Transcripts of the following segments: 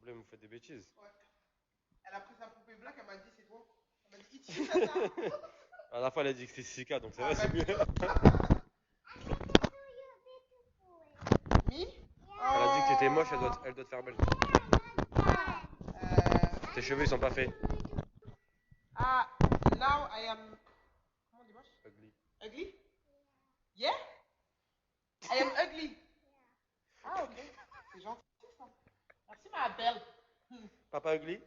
plaît, vous faites des bêtises. Ouais. Elle a pris sa poupée black, elle m'a dit c'est toi. Elle m'a dit Ichi, c'est ça. À la fois, elle a dit que c'est Sika, donc ça va, c'est mieux. Me? Elle a dit que t'étais moche, elle doit te faire belle. Tes cheveux, ils sont pas faits. Now I am. Comment on dit moche? Ugly. Ugly? Yeah? I am ugly. Ah, ok. C'est gentil ça. Merci, ma belle. Papa ugly?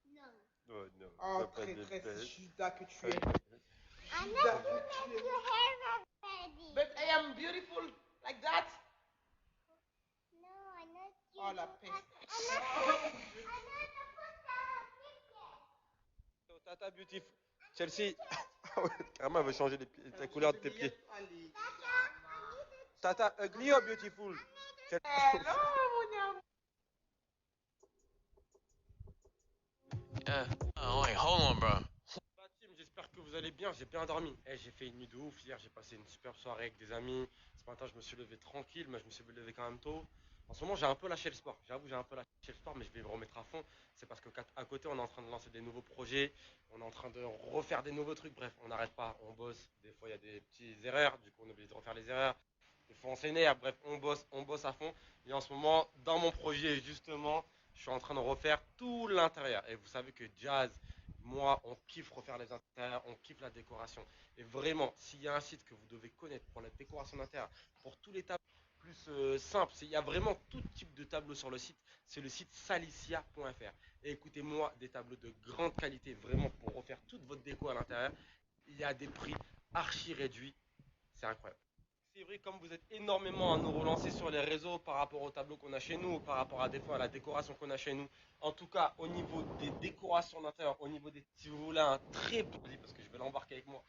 Non. Oh non. Oh, Papa très de très belle. Judas que tu es. I'm not gonna make your hair ready. But I am beautiful like that. No, I'm not. Oh, la peste. Tata beautiful. Chelsea, carrément, elle veut changer la couleur de tes pieds. Tata ugly or beautiful? Hello, mon amour. Oh, wait, hold on, bro. La team, j'espère que vous allez bien, j'ai bien dormi. J'ai fait une nuit de ouf, hier j'ai passé une superbe soirée avec des amis. Ce matin je me suis levé tranquille, mais je me suis levé quand même tôt. En ce moment j'ai un peu lâché le sport, j'avoue j'ai un peu lâché le sport, mais je vais me remettre à fond. C'est parce qu'à côté on est en train de lancer des nouveaux projets, on est en train de refaire des nouveaux trucs, bref on n'arrête pas, on bosse. Des fois il y a des petites erreurs, du coup on oublie de refaire les erreurs. Des fois on s'énerve, bref on bosse à fond. Et en ce moment dans mon projet justement, je suis en train de refaire tout l'intérieur. Et vous savez que Jazz, moi, on kiffe refaire les intérieurs, on kiffe la décoration. Et vraiment, s'il y a un site que vous devez connaître pour la décoration d'intérieur, pour tous les tableaux plus simples, il y a vraiment tout type de tableaux sur le site, c'est le site salicia.fr. Et écoutez-moi, des tableaux de grande qualité, vraiment pour refaire toute votre déco à l'intérieur. Il y a des prix archi réduits, c'est incroyable. C'est vrai, comme vous êtes énormément à nous relancer sur les réseaux par rapport au tableau qu'on a chez nous, par rapport à des fois à la décoration qu'on a chez nous. En tout cas, au niveau des décorations d'intérieur, au niveau des. Si vous voulez un très beau lit, parce que je vais l'embarquer avec moi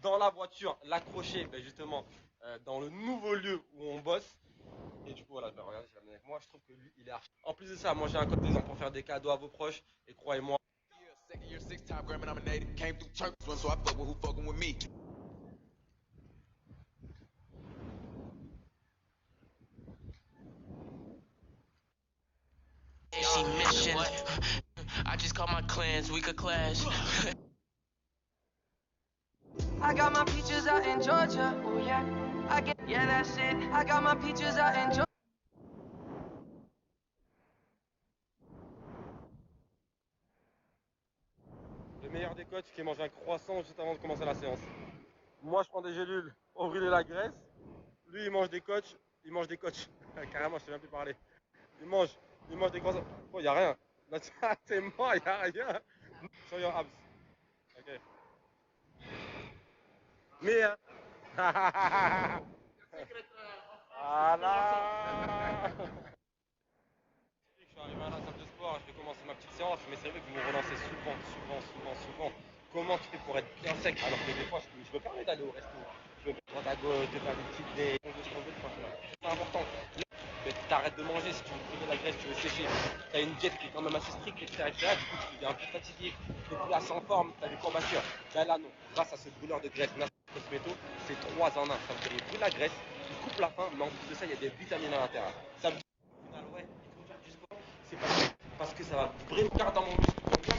dans la voiture, l'accrocher justement dans le nouveau lieu où on bosse. Et du coup, voilà, regardez, je l'amène avec moi. Je trouve que lui, il est archi. En plus de ça, moi j'ai un code présent pour faire des cadeaux à vos proches. Et croyez-moi. She mission. I just called my clans, we could clash. I got my peaches out in Georgia. Oh yeah. Yeah, that's it. I got my peaches out in Georgia. Le meilleur des coachs qui mange un croissant juste avant de commencer la séance. Moi, je prends des gélules pour brûler la graisse. Lui, il mange des coachs. Il mange des coachs. Carrément, je sais même plus parler. Il mange des croissants. Oh, il n'y a rien. Là, c'est moi, il n'y a rien. Show your abs. Ok. Mais, hein. Voilà. Je suis arrivé à la salle de sport, je vais commencer ma petite séance, mais c'est vrai que vous me relancez souvent. Comment tu fais pour être bien sec? Alors que des fois, je me permets d'aller au resto. Je me permets droite à gauche, de faire des petites franchement. C'est important. Mais t'arrêtes de manger si tu veux brûler la graisse, tu veux sécher. T'as une diète qui est quand même assez stricte, etc. Du coup, tu deviens un peu fatigué, t'es plus assez en forme, t'as des courbatures. Là, non. Grâce à ce brûleur de graisse, Cosmeto, c'est 3 en 1. Ça veut dire qu'il brûle la graisse, il coupe la faim, mais en plus de ça, il y a des vitamines à l'intérieur. Ça veut dire au final, ouais, il faut faire du sport. C'est parce que ça va vraiment garder dans mon muscle. Donc là,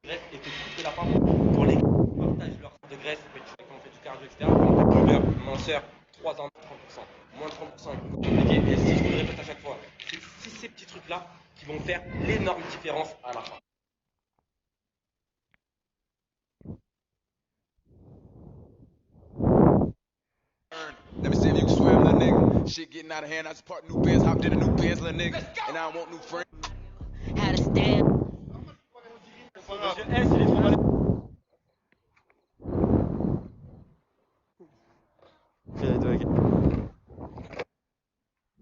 graisse et te couper la faim pour les partagent leur de graisse, mais tu vois, quand on fait du cardio, etc. Douleur, minceur, 3 en 30%. Moins de 30% compliqué. Et si je me le répète à chaque fois, c'est ces petits trucs-là qui vont faire l'énorme différence à la fin. Let me see if you can swear, little nigga. Shit getting out of hand. I just parked new Benz, hopped in a new Benz, little nigga. And I don't want new friends. Had to stand. Monsieur S, il est trop malade.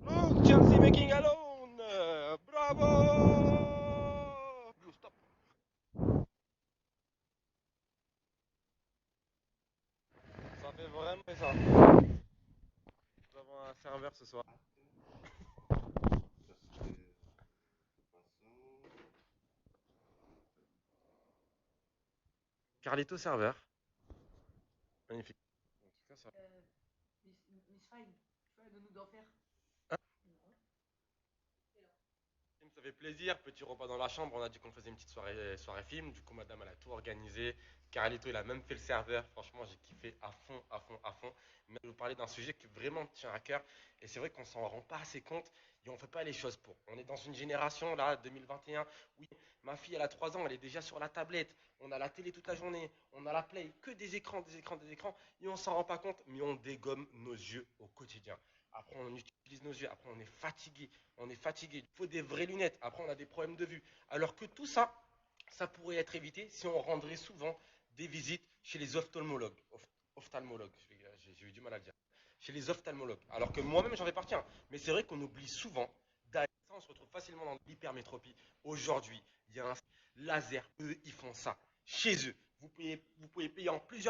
Look, Chelsea making alone. Bravo. Blue, stop. Ça fait vraiment ça. Nous avons un serveur ce soir. Carlito serveur. Magnifique. En tout cas, ça. Miss Fine, tu fais de nous d'enfer. Ça fait plaisir, petit repas dans la chambre, on a dit qu'on faisait une petite soirée film, du coup madame elle a tout organisé, Carlito il a même fait le serveur, franchement j'ai kiffé à fond, à fond, à fond. Mais je vais vous parler d'un sujet qui vraiment me tient à cœur, et c'est vrai qu'on s'en rend pas assez compte, et on fait pas les choses pour. On est dans une génération là, 2021, oui, ma fille elle a 3 ans, elle est déjà sur la tablette, on a la télé toute la journée, on a la play, que des écrans, des écrans, des écrans, et on s'en rend pas compte, mais on dégomme nos yeux au quotidien. Après on utilise nos yeux, après on est fatigué, il faut des vraies lunettes, après on a des problèmes de vue. Alors que tout ça, ça pourrait être évité si on rendrait souvent des visites chez les ophtalmologues. Ophtalmologues, j'ai eu du mal à le dire. Chez les ophtalmologues. Alors que moi-même j'en fais partie, hein. Mais c'est vrai qu'on oublie souvent d'aller. Ça, on se retrouve facilement dans l'hypermétropie. Aujourd'hui, il y a un laser, eux, ils font ça chez eux. Vous pouvez payer en plusieurs